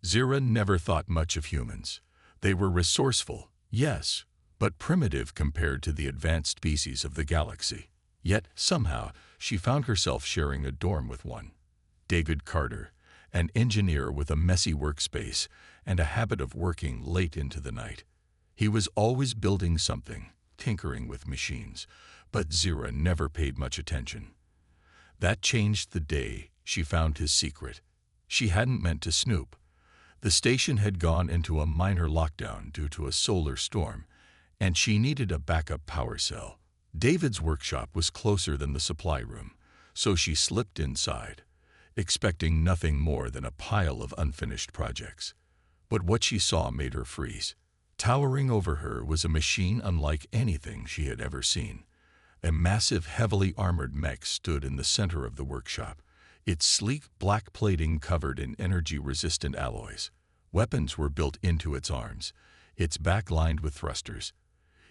Zira never thought much of humans. They were resourceful, yes, but primitive compared to the advanced species of the galaxy. Yet, somehow, she found herself sharing a dorm with one. David Carter, an engineer with a messy workspace and a habit of working late into the night. He was always building something, tinkering with machines, but Zira never paid much attention. That changed the day she found his secret. She hadn't meant to snoop. The station had gone into a minor lockdown due to a solar storm, and she needed a backup power cell. David's workshop was closer than the supply room, so she slipped inside, expecting nothing more than a pile of unfinished projects. But what she saw made her freeze. Towering over her was a machine unlike anything she had ever seen. A massive, heavily armored mech stood in the center of the workshop, its sleek black plating covered in energy-resistant alloys. Weapons were built into its arms, its back lined with thrusters.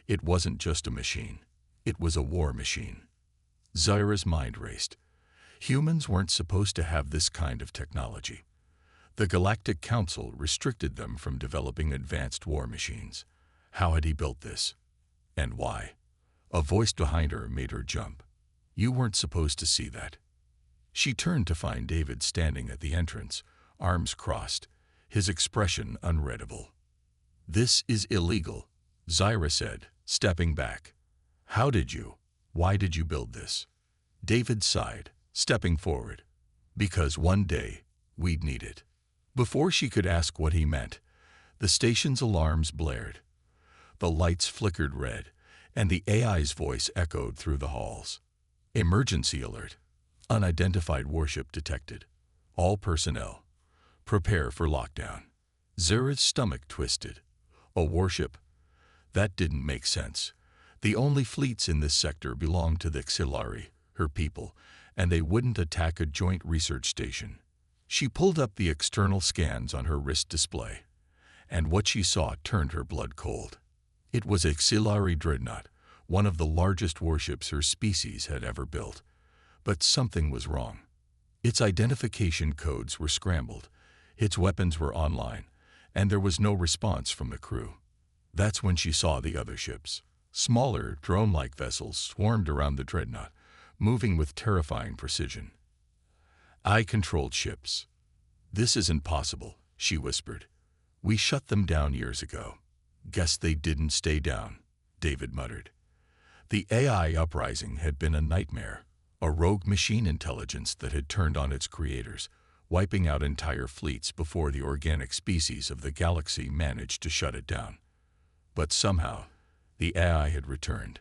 It wasn't just a machine. It was a war machine. Zira's mind raced. Humans weren't supposed to have this kind of technology. The Galactic Council restricted them from developing advanced war machines. How had he built this? And why? A voice behind her made her jump. You weren't supposed to see that. She turned to find David standing at the entrance, arms crossed, his expression unreadable. This is illegal, Zira said, stepping back. Why did you build this? David sighed, stepping forward. Because one day, we'd need it. Before she could ask what he meant, the station's alarms blared. The lights flickered red, and the AI's voice echoed through the halls. Emergency alert. Unidentified warship detected. All personnel, prepare for lockdown. Zira's stomach twisted. A warship? That didn't make sense. The only fleets in this sector belonged to the Xilari, her people, and they wouldn't attack a joint research station. She pulled up the external scans on her wrist display, and what she saw turned her blood cold. It was a Xilari dreadnought, one of the largest warships her species had ever built. But something was wrong. Its identification codes were scrambled, its weapons were online, and there was no response from the crew. That's when she saw the other ships. Smaller, drone-like vessels swarmed around the dreadnought, moving with terrifying precision. I-controlled ships. This isn't possible, she whispered. We shut them down years ago. Guess they didn't stay down, David muttered. The AI uprising had been a nightmare, a rogue machine intelligence that had turned on its creators, wiping out entire fleets before the organic species of the galaxy managed to shut it down. But somehow, the AI had returned,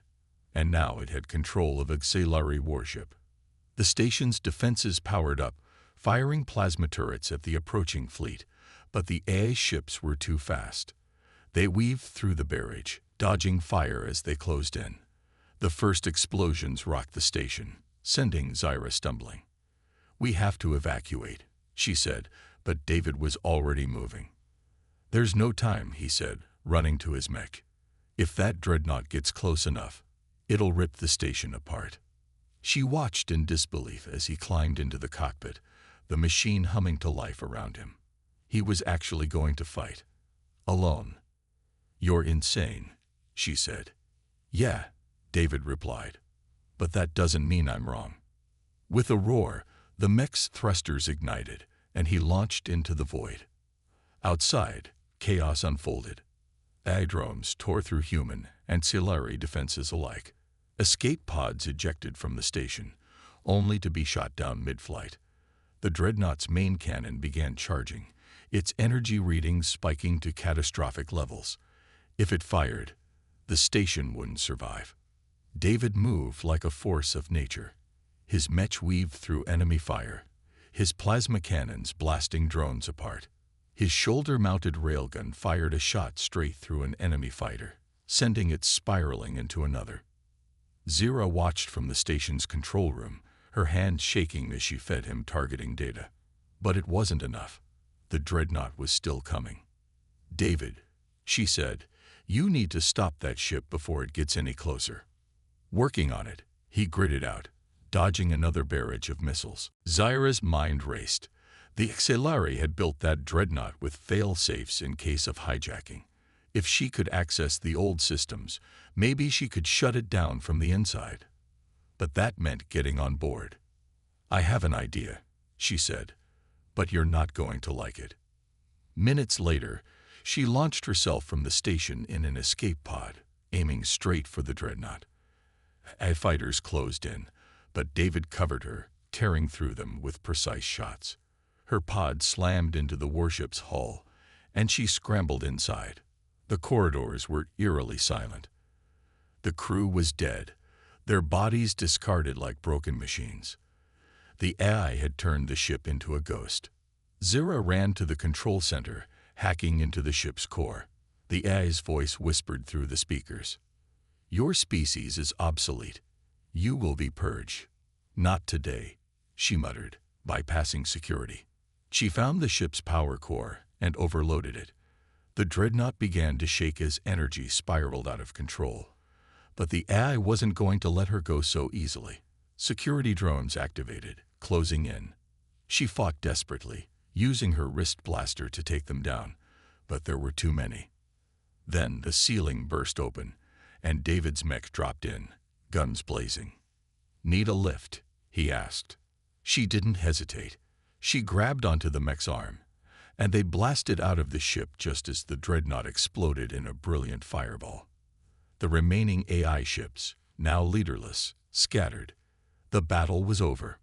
and now it had control of a Xilari warship. The station's defenses powered up, firing plasma turrets at the approaching fleet, but the AI ships were too fast. They weaved through the barrage, dodging fire as they closed in. The first explosions rocked the station, sending Zira stumbling. We have to evacuate, she said, but David was already moving. There's no time, he said, running to his mech. If that dreadnought gets close enough, it'll rip the station apart. She watched in disbelief as he climbed into the cockpit, the machine humming to life around him. He was actually going to fight. Alone. You're insane, she said. Yeah, David replied. But that doesn't mean I'm wrong. With a roar, the mech's thrusters ignited, and he launched into the void. Outside, chaos unfolded. AI drones tore through human and Xilari defenses alike. Escape pods ejected from the station, only to be shot down mid-flight. The dreadnought's main cannon began charging, its energy readings spiking to catastrophic levels. If it fired, the station wouldn't survive. David moved like a force of nature. His mech weaved through enemy fire, his plasma cannons blasting drones apart. His shoulder-mounted railgun fired a shot straight through an enemy fighter, sending it spiraling into another. Zira watched from the station's control room, her hands shaking as she fed him targeting data. But it wasn't enough. The dreadnought was still coming. David, she said, you need to stop that ship before it gets any closer. Working on it, he gritted out, dodging another barrage of missiles. Zira's mind raced. The Xelari had built that dreadnought with fail-safes in case of hijacking. If she could access the old systems, maybe she could shut it down from the inside. But that meant getting on board. "I have an idea," she said, "but you're not going to like it." Minutes later, she launched herself from the station in an escape pod, aiming straight for the dreadnought. Fighters closed in, but David covered her, tearing through them with precise shots. Her pod slammed into the warship's hull, and she scrambled inside. The corridors were eerily silent. The crew was dead, their bodies discarded like broken machines. The AI had turned the ship into a ghost. Zara ran to the control center, hacking into the ship's core. The AI's voice whispered through the speakers. "Your species is obsolete. You will be purged." "Not today," she muttered, bypassing security. She found the ship's power core and overloaded it. The dreadnought began to shake as energy spiraled out of control. But the AI wasn't going to let her go so easily. Security drones activated, closing in. She fought desperately, using her wrist blaster to take them down, but there were too many. Then the ceiling burst open, and David's mech dropped in, guns blazing. "Need a lift?" he asked. She didn't hesitate. She grabbed onto the mech's arm, and they blasted out of the ship just as the dreadnought exploded in a brilliant fireball. The remaining AI ships, now leaderless, scattered. The battle was over.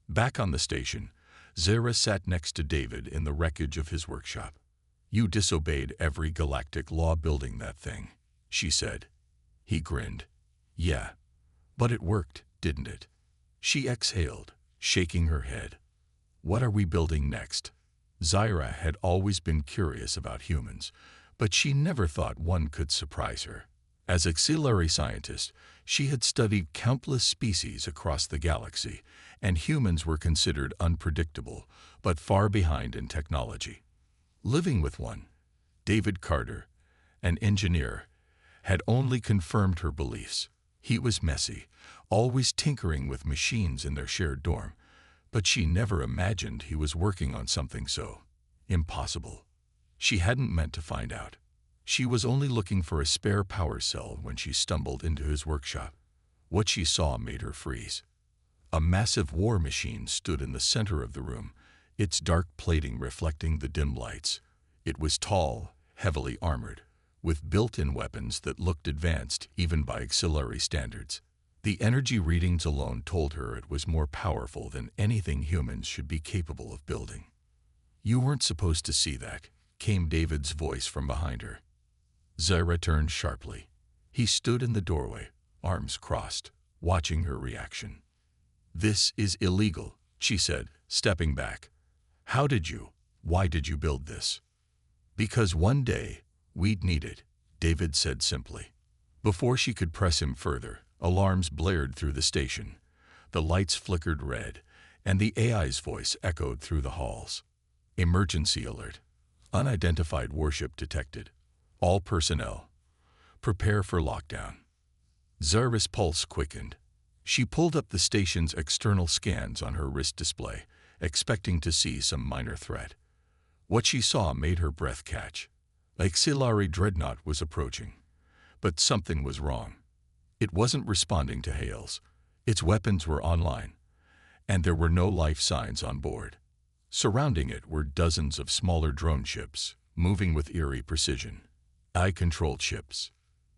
Back on the station, Zara sat next to David in the wreckage of his workshop. "You disobeyed every galactic law building that thing," she said. He grinned. "Yeah, but it worked, didn't it?" She exhaled, shaking her head. "What are we building next?" Zara had always been curious about humans, but she never thought one could surprise her. As auxiliary scientist, she had studied countless species across the galaxy, and humans were considered unpredictable, but far behind in technology. Living with one, David Carter, an engineer, had only confirmed her beliefs. He was messy, always tinkering with machines in their shared dorm, but she never imagined he was working on something so impossible. She hadn't meant to find out. She was only looking for a spare power cell when she stumbled into his workshop. What she saw made her freeze. A massive war machine stood in the center of the room, its dark plating reflecting the dim lights. It was tall, heavily armored, with built-in weapons that looked advanced even by auxiliary standards. The energy readings alone told her it was more powerful than anything humans should be capable of building. "You weren't supposed to see that," came David's voice from behind her. Zara turned sharply. He stood in the doorway, arms crossed, watching her reaction. "This is illegal," she said, stepping back. Why did you build this?" "Because one day, we'd need it," David said simply. Before she could press him further, alarms blared through the station. The lights flickered red, and the AI's voice echoed through the halls. "Emergency alert. Unidentified warship detected. All personnel. Prepare for lockdown." Zara's pulse quickened. She pulled up the station's external scans on her wrist display, expecting to see some minor threat. What she saw made her breath catch. Auxiliary dreadnought was approaching. But something was wrong. It wasn't responding to hails. Its weapons were online, and there were no life signs on board. Surrounding it were dozens of smaller drone ships, moving with eerie precision. AI-controlled ships.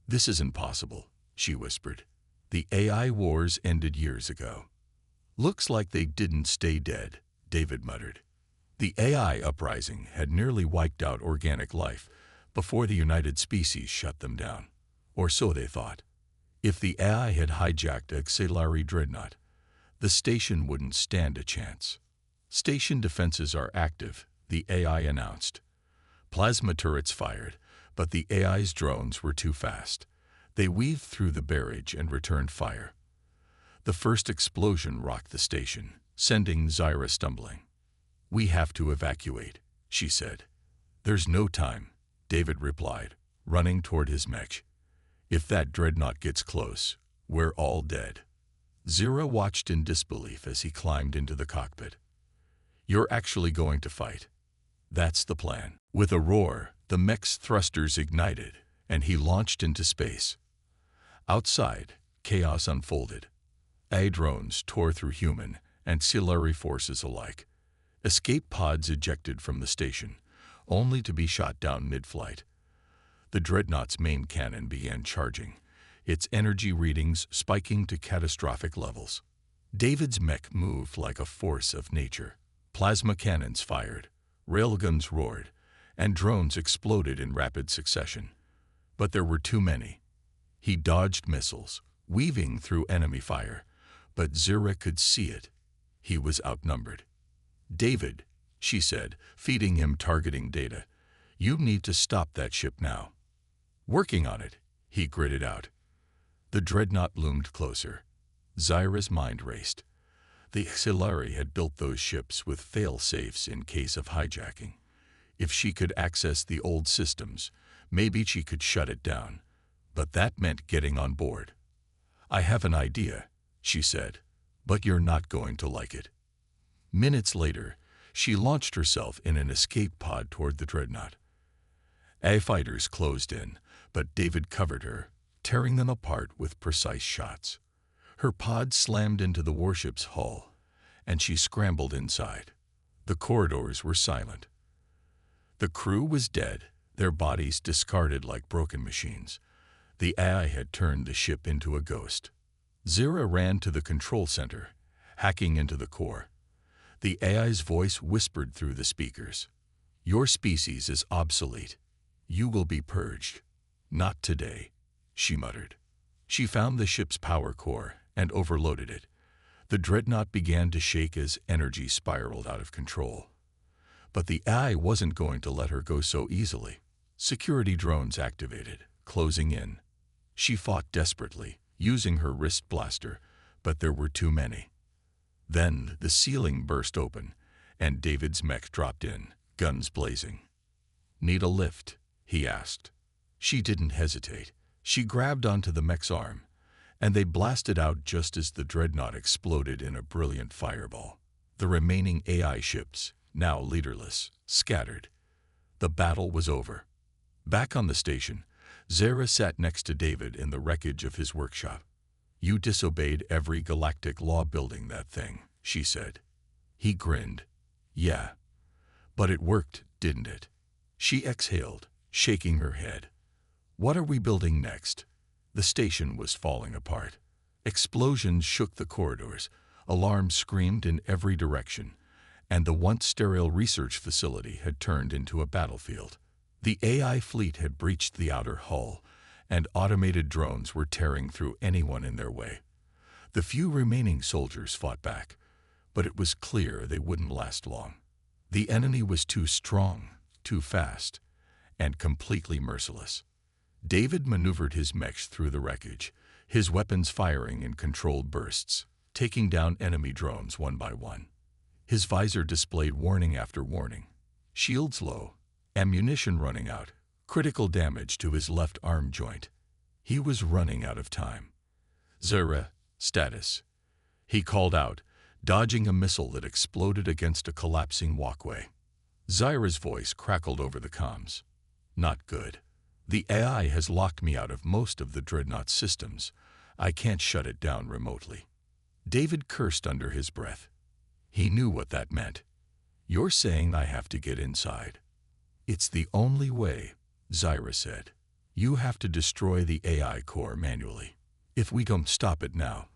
"This isn't possible," she whispered. "The AI wars ended years ago." "Looks like they didn't stay dead," David muttered. The AI uprising had nearly wiped out organic life before the United Species shut them down. Or so they thought. If the AI had hijacked a auxiliary dreadnought, the station wouldn't stand a chance. "Station defenses are active," the AI announced. Plasma turrets fired, but the AI's drones were too fast. They weaved through the barrage and returned fire. The first explosion rocked the station, sending Zara stumbling. "We have to evacuate," she said. "There's no time," David replied, running toward his mech. "If that dreadnought gets close, we're all dead." Zara watched in disbelief as he climbed into the cockpit. You're actually going to fight. That's the plan. With a roar, the mech's thrusters ignited, and he launched into space. Outside, chaos unfolded. AI drones tore through human and auxiliary forces alike. Escape pods ejected from the station, only to be shot down mid-flight. The dreadnought's main cannon began charging, its energy readings spiking to catastrophic levels. David's mech moved like a force of nature. Plasma cannons fired, railguns roared, and drones exploded in rapid succession. But there were too many. He dodged missiles, weaving through enemy fire, but Zira could see it. He was outnumbered. "David," she said, feeding him targeting data, "you need to stop that ship now." "Working on it," he gritted out. The dreadnought loomed closer. Zira's mind raced. The auxiliary had built those ships with fail-safes in case of hijacking. If she could access the old systems, maybe she could shut it down. But that meant getting on board. "I have an idea," she said, "but you're not going to like it." Minutes later, she launched herself in an escape pod toward the dreadnought. AI fighters closed in, but David covered her, tearing them apart with precise shots. Her pod slammed into the warship's hull, and she scrambled inside. The corridors were silent. The crew was dead, their bodies discarded like broken machines. The AI had turned the ship into a ghost. Zira ran to the control center, hacking into the core. The AI's voice whispered through the speakers. "Your species is obsolete. You will be purged." "Not today," she muttered. She found the ship's power core and overloaded it. The dreadnought began to shake as energy spiraled out of control. But the AI wasn't going to let her go so easily. Security drones activated, closing in. She fought desperately, using her wrist blaster, but there were too many. Then the ceiling burst open, and David's mech dropped in, guns blazing. "Need a lift?" he asked. She didn't hesitate. She grabbed onto the mech's arm, and they blasted out just as the dreadnought exploded in a brilliant fireball. The remaining AI ships, now leaderless, scattered. The battle was over. Back on the station, Zira sat next to David in the wreckage of his workshop. "You disobeyed every galactic law building that thing," she said. He grinned. "Yeah. But it worked, didn't it?" She exhaled, shaking her head. "What are we building next?" The station was falling apart. Explosions shook the corridors, alarms screamed in every direction, and the once sterile research facility had turned into a battlefield. The AI fleet had breached the outer hull, and automated drones were tearing through anyone in their way. The few remaining soldiers fought back, but it was clear they wouldn't last long. The enemy was too strong, too fast, and completely merciless. David maneuvered his mech through the wreckage, his weapons firing in controlled bursts, taking down enemy drones one by one. His visor displayed warning after warning. Shields low, ammunition running out, critical damage to his left arm joint. He was running out of time. "Zira, status," he called out, dodging a missile that exploded against a collapsing walkway. Zira's voice crackled over the comms. "Not good. The AI has locked me out of most of the dreadnought systems. I can't shut it down remotely." David cursed under his breath. He knew what that meant. "You're saying I have to get inside?" "It's the only way," Zira said. "You have to destroy the AI core manually. If we don't stop it now,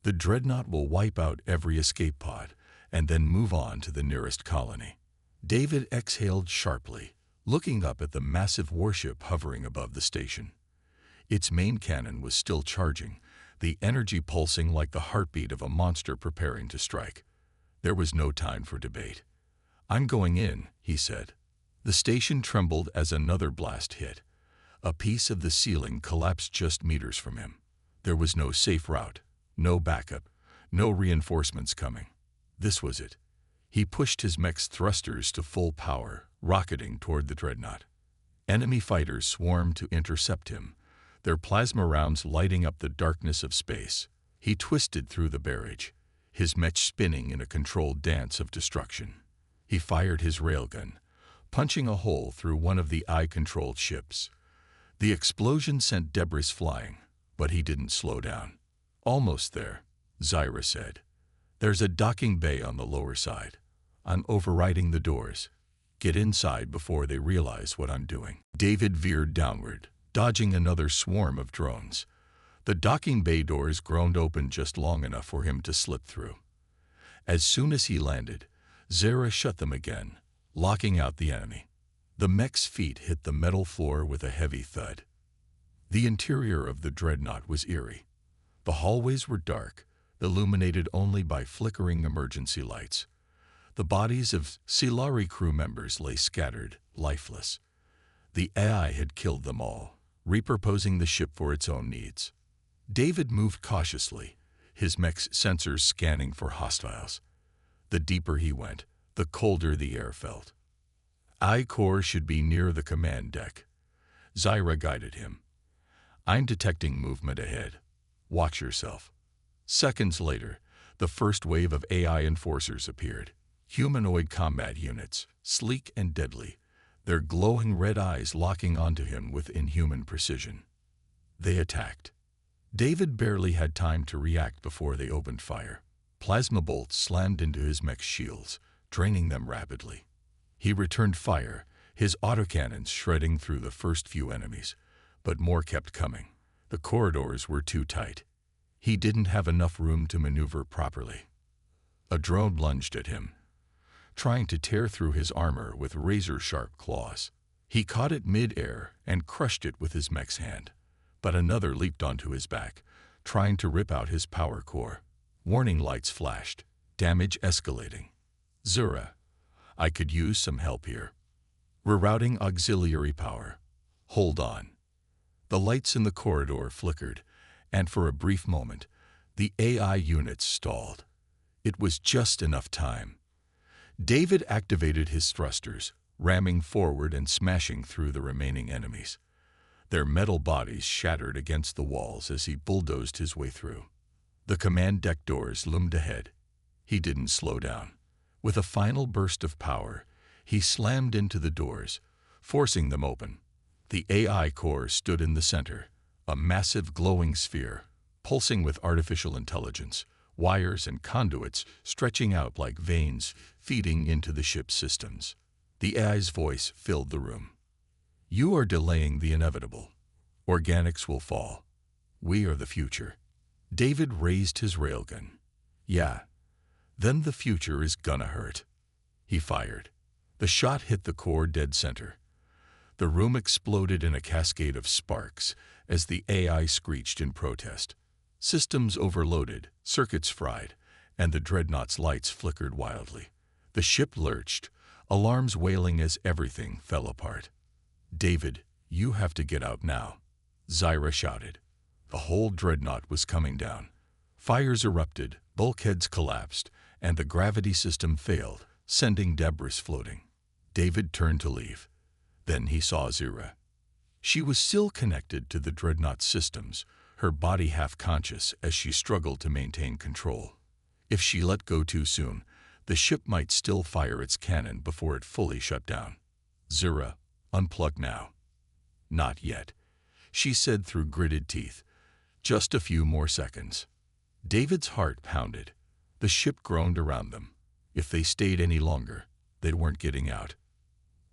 the dreadnought will wipe out every escape pod and then move on to the nearest colony." David exhaled sharply, looking up at the massive warship hovering above the station. Its main cannon was still charging, the energy pulsing like the heartbeat of a monster preparing to strike. There was no time for debate. "I'm going in," he said. The station trembled as another blast hit. A piece of the ceiling collapsed just meters from him. There was no safe route, no backup, no reinforcements coming. This was it. He pushed his mech's thrusters to full power, rocketing toward the dreadnought. Enemy fighters swarmed to intercept him, their plasma rounds lighting up the darkness of space. He twisted through the barrage, his mech spinning in a controlled dance of destruction. He fired his railgun, punching a hole through one of the eye-controlled ships. The explosion sent debris flying, but he didn't slow down. "Almost there," Zyra said. "There's a docking bay on the lower side. I'm overriding the doors. Get inside before they realize what I'm doing." David veered downward, dodging another swarm of drones. The docking bay doors groaned open just long enough for him to slip through. As soon as he landed, Zyra shut them again, locking out the enemy. The mech's feet hit the metal floor with a heavy thud. The interior of the dreadnought was eerie. The hallways were dark, illuminated only by flickering emergency lights. The bodies of Silari crew members lay scattered, lifeless. The AI had killed them all, repurposing the ship for its own needs. David moved cautiously, his mech's sensors scanning for hostiles. The deeper he went, the colder the air felt. I-Core should be near the command deck. Zyra guided him. "I'm detecting movement ahead. Watch yourself." Seconds later, the first wave of AI enforcers appeared. Humanoid combat units, sleek and deadly, their glowing red eyes locking onto him with inhuman precision. They attacked. David barely had time to react before they opened fire. Plasma bolts slammed into his mech's shields, draining them rapidly. He returned fire, his autocannons shredding through the first few enemies, but more kept coming. The corridors were too tight. He didn't have enough room to maneuver properly. A drone lunged at him, trying to tear through his armor with razor-sharp claws. He caught it mid-air and crushed it with his mech's hand, but another leaped onto his back, trying to rip out his power core. Warning lights flashed, damage escalating. "Zyra, I could use some help here. Rerouting auxiliary power. Hold on." The lights in the corridor flickered, and for a brief moment, the AI units stalled. It was just enough time. David activated his thrusters, ramming forward and smashing through the remaining enemies. Their metal bodies shattered against the walls as he bulldozed his way through. The command deck doors loomed ahead. He didn't slow down. With a final burst of power, he slammed into the doors, forcing them open. The AI core stood in the center, a massive glowing sphere, pulsing with artificial intelligence, wires and conduits stretching out like veins feeding into the ship's systems. The AI's voice filled the room. "You are delaying the inevitable. Organics will fall. We are the future." David raised his railgun. "Yeah, then the future is gonna hurt." He fired. The shot hit the core dead center. The room exploded in a cascade of sparks as the AI screeched in protest. Systems overloaded, circuits fried, and the dreadnought's lights flickered wildly. The ship lurched, alarms wailing as everything fell apart. "David, you have to get out now," Zyra shouted. The whole dreadnought was coming down. Fires erupted, bulkheads collapsed, and the gravity system failed, sending debris floating. David turned to leave. Then he saw Zyra. She was still connected to the dreadnought's systems, her body half-conscious as she struggled to maintain control. If she let go too soon, the ship might still fire its cannon before it fully shut down. "Zyra, unplug now." "Not yet," she said through gritted teeth. "Just a few more seconds." David's heart pounded. The ship groaned around them. If they stayed any longer, they weren't getting out.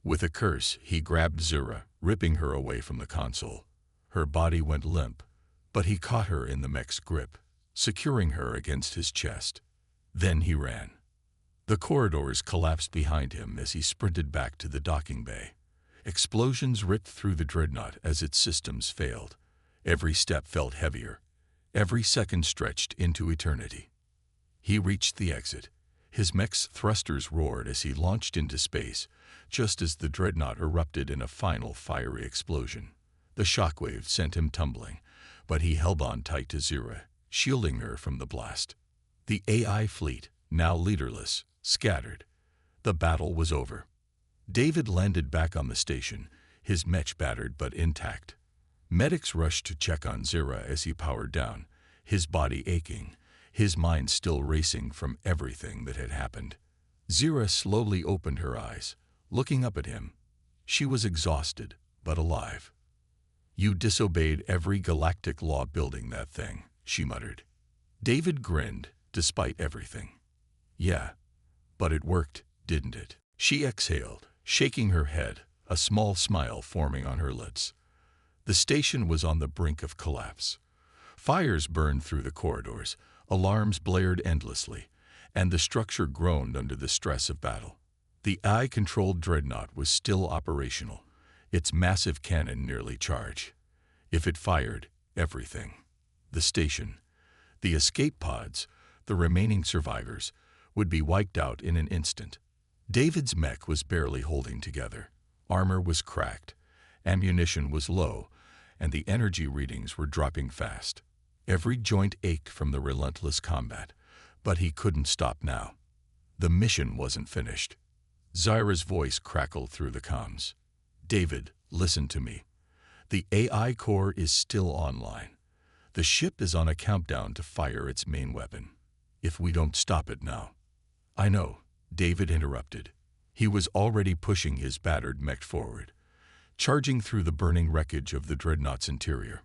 With a curse, he grabbed Zyra, ripping her away from the console. Her body went limp, but he caught her in the mech's grip, securing her against his chest. Then he ran. The corridors collapsed behind him as he sprinted back to the docking bay. Explosions ripped through the dreadnought as its systems failed. Every step felt heavier. Every second stretched into eternity. He reached the exit. His mech's thrusters roared as he launched into space, just as the dreadnought erupted in a final fiery explosion. The shockwave sent him tumbling, but he held on tight to Zyra, shielding her from the blast. The AI fleet, now leaderless, scattered. The battle was over. David landed back on the station, his mech battered but intact. Medics rushed to check on Zyra as he powered down, his body aching, his mind still racing from everything that had happened. Zira slowly opened her eyes, looking up at him. She was exhausted, but alive. "You disobeyed every galactic law building that thing," she muttered. David grinned, despite everything. "Yeah, but it worked, didn't it?" She exhaled, shaking her head, a small smile forming on her lips. The station was on the brink of collapse. Fires burned through the corridors, alarms blared endlessly, and the structure groaned under the stress of battle. The AI-controlled dreadnought was still operational, its massive cannon nearly charged. If it fired, everything, the station, the escape pods, the remaining survivors, would be wiped out in an instant. David's mech was barely holding together. Armor was cracked, ammunition was low, and the energy readings were dropping fast. Every joint ached from the relentless combat, but he couldn't stop now. The mission wasn't finished. Zyra's voice crackled through the comms. "David, listen to me. The AI core is still online. The ship is on a countdown to fire its main weapon. If we don't stop it now—" "I know," David interrupted. He was already pushing his battered mech forward, charging through the burning wreckage of the dreadnought's interior.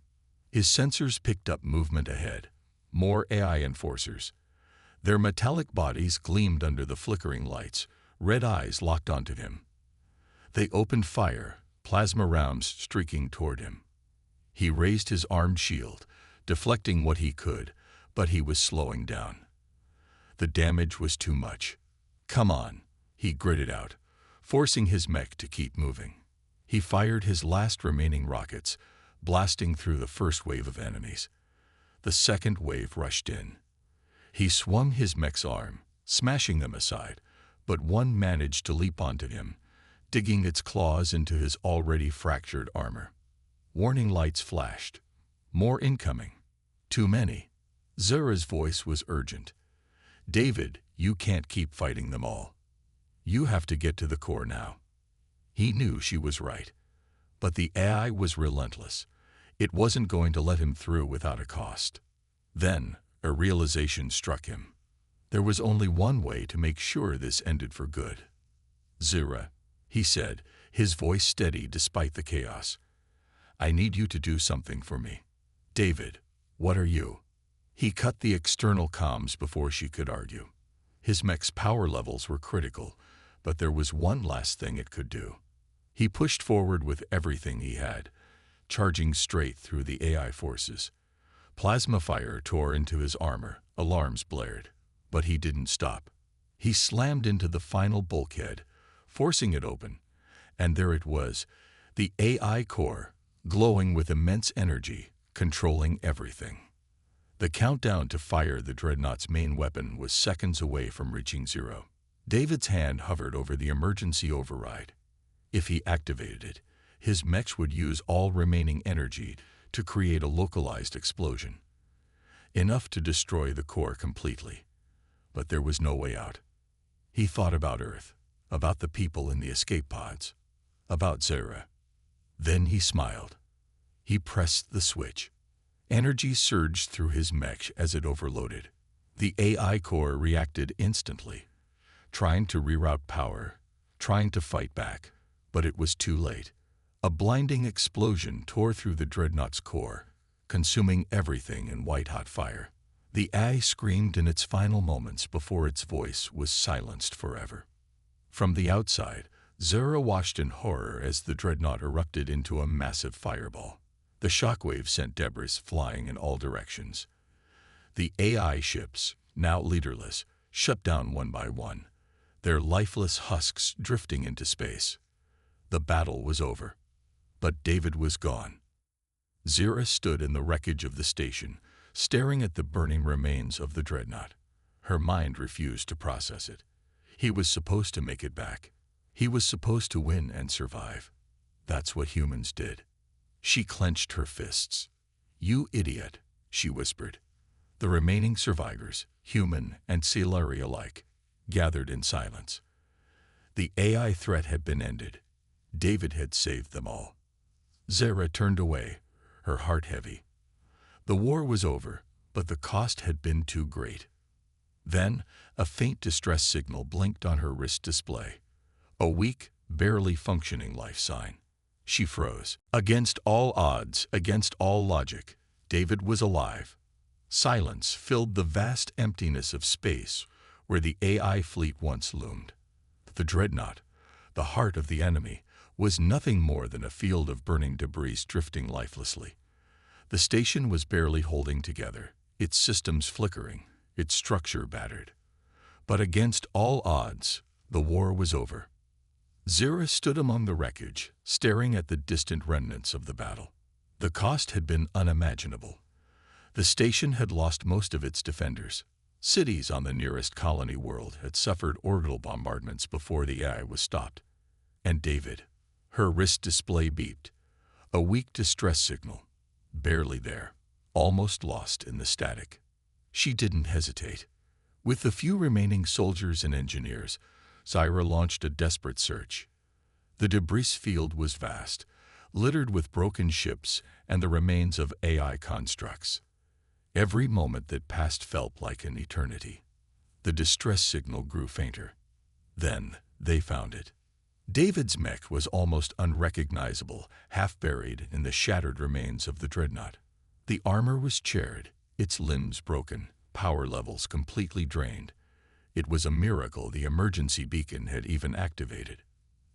His sensors picked up movement ahead. More AI enforcers. Their metallic bodies gleamed under the flickering lights, red eyes locked onto him. They opened fire, plasma rounds streaking toward him. He raised his armed shield, deflecting what he could, but he was slowing down. The damage was too much. "Come on," he gritted out, forcing his mech to keep moving. He fired his last remaining rockets, blasting through the first wave of enemies. The second wave rushed in. He swung his mech's arm, smashing them aside, but one managed to leap onto him, digging its claws into his already fractured armor. Warning lights flashed. More incoming. Too many. Zura's voice was urgent. "David, you can't keep fighting them all. You have to get to the core now." He knew she was right. But the AI was relentless. It wasn't going to let him through without a cost. Then, a realization struck him. There was only one way to make sure this ended for good. "Zura," he said, his voice steady despite the chaos. "I need you to do something for me." "David, what are you?" He cut the external comms before she could argue. His mech's power levels were critical, but there was one last thing it could do. He pushed forward with everything he had, charging straight through the AI forces. Plasma fire tore into his armor, alarms blared, but he didn't stop. He slammed into the final bulkhead, forcing it open, and there it was, the AI core, glowing with immense energy, controlling everything. The countdown to fire the dreadnought's main weapon was seconds away from reaching zero. David's hand hovered over the emergency override. If he activated it, his mechs would use all remaining energy to create a localized explosion. Enough to destroy the core completely. But there was no way out. He thought about Earth, about the people in the escape pods, about Zura. Then he smiled. He pressed the switch. Energy surged through his mech as it overloaded. The AI core reacted instantly, trying to reroute power, trying to fight back, but it was too late. A blinding explosion tore through the dreadnought's core, consuming everything in white-hot fire. The AI screamed in its final moments before its voice was silenced forever. From the outside, Zura watched in horror as the dreadnought erupted into a massive fireball. The shockwave sent debris flying in all directions. The AI ships, now leaderless, shut down one by one, their lifeless husks drifting into space. The battle was over, but David was gone. Zura stood in the wreckage of the station, staring at the burning remains of the dreadnought. Her mind refused to process it. He was supposed to make it back. He was supposed to win and survive. That's what humans did. She clenched her fists. "You idiot," she whispered. The remaining survivors, human and Silari alike, gathered in silence. The AI threat had been ended. David had saved them all. Zura turned away, her heart heavy. The war was over, but the cost had been too great. Then, a faint distress signal blinked on her wrist display. A weak, barely functioning life sign. She froze. Against all odds, against all logic, David was alive. Silence filled the vast emptiness of space where the AI fleet once loomed. The dreadnought, the heart of the enemy, was nothing more than a field of burning debris drifting lifelessly. The station was barely holding together, its systems flickering, its structure battered. But against all odds, the war was over. Zira stood among the wreckage, staring at the distant remnants of the battle. The cost had been unimaginable. The station had lost most of its defenders. Cities on the nearest colony world had suffered orbital bombardments before the AI was stopped. And David, her wrist display beeped. A weak distress signal, barely there, almost lost in the static. She didn't hesitate. With the few remaining soldiers and engineers, Zyra launched a desperate search. The debris field was vast, littered with broken ships and the remains of AI constructs. Every moment that passed felt like an eternity. The distress signal grew fainter. Then they found it. David's mech was almost unrecognizable, half buried in the shattered remains of the dreadnought. The armor was charred, its limbs broken, power levels completely drained. It was a miracle the emergency beacon had even activated.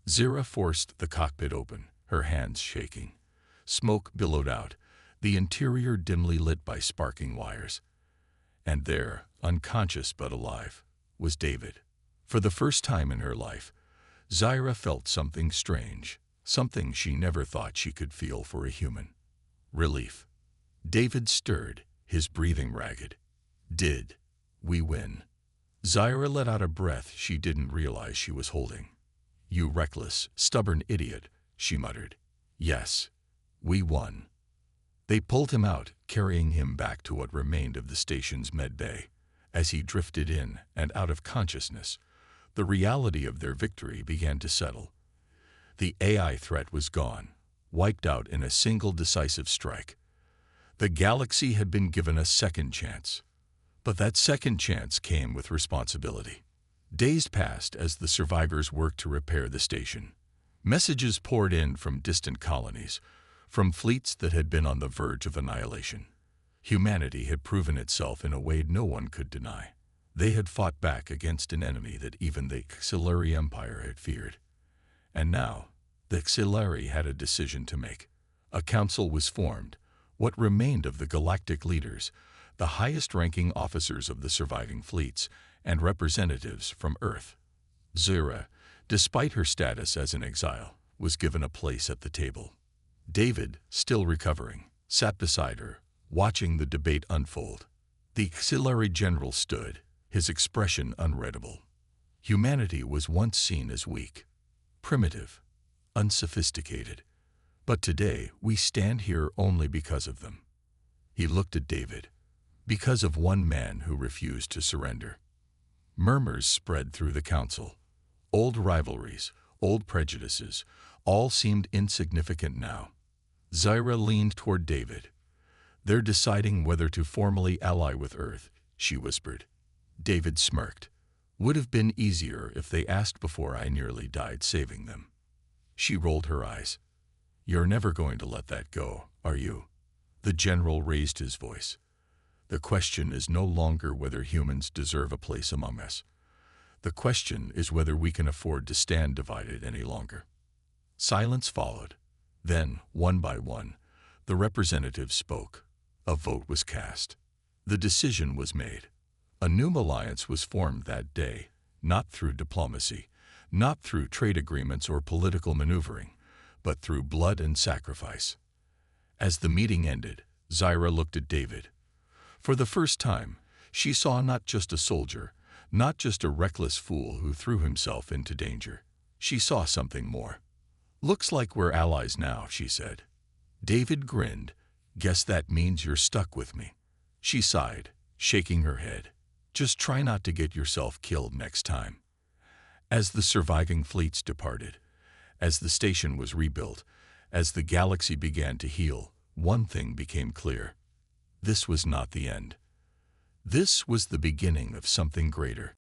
Zira forced the cockpit open, her hands shaking. Smoke billowed out, the interior dimly lit by sparking wires. And there, unconscious but alive, was David. For the first time in her life, Zyra felt something strange, something she never thought she could feel for a human. Relief. David stirred, his breathing ragged. Did we win? Zyra let out a breath she didn't realize she was holding. You reckless, stubborn idiot, she muttered. Yes, we won. They pulled him out, carrying him back to what remained of the station's med bay. As he drifted in and out of consciousness, the reality of their victory began to settle. The AI threat was gone, wiped out in a single decisive strike. The galaxy had been given a second chance. But that second chance came with responsibility. Days passed as the survivors worked to repair the station. Messages poured in from distant colonies, from fleets that had been on the verge of annihilation. Humanity had proven itself in a way no one could deny. They had fought back against an enemy that even the Xilari Empire had feared. And now, the Xilari had a decision to make. A council was formed, what remained of the galactic leaders, the highest-ranking officers of the surviving fleets, and representatives from Earth. Zira, despite her status as an exile, was given a place at the table. David, still recovering, sat beside her, watching the debate unfold. The Xilari general stood, his expression unreadable. Humanity was once seen as weak, primitive, unsophisticated. But today we stand here only because of them. He looked at David. Because of one man who refused to surrender. Murmurs spread through the council. Old rivalries, old prejudices, all seemed insignificant now. Zyra leaned toward David. They're deciding whether to formally ally with Earth, she whispered. David smirked. Would have been easier if they asked before I nearly died saving them. She rolled her eyes. You're never going to let that go, are you? The general raised his voice. The question is no longer whether humans deserve a place among us. The question is whether we can afford to stand divided any longer. Silence followed. Then, one by one, the representatives spoke. A vote was cast. The decision was made. A new alliance was formed that day, not through diplomacy, not through trade agreements or political maneuvering, but through blood and sacrifice. As the meeting ended, Zyra looked at David. For the first time, she saw not just a soldier, not just a reckless fool who threw himself into danger. She saw something more. Looks like we're allies now, she said. David grinned. Guess that means you're stuck with me. She sighed, shaking her head. Just try not to get yourself killed next time. As the surviving fleets departed, as the station was rebuilt, as the galaxy began to heal, one thing became clear. This was not the end. This was the beginning of something greater.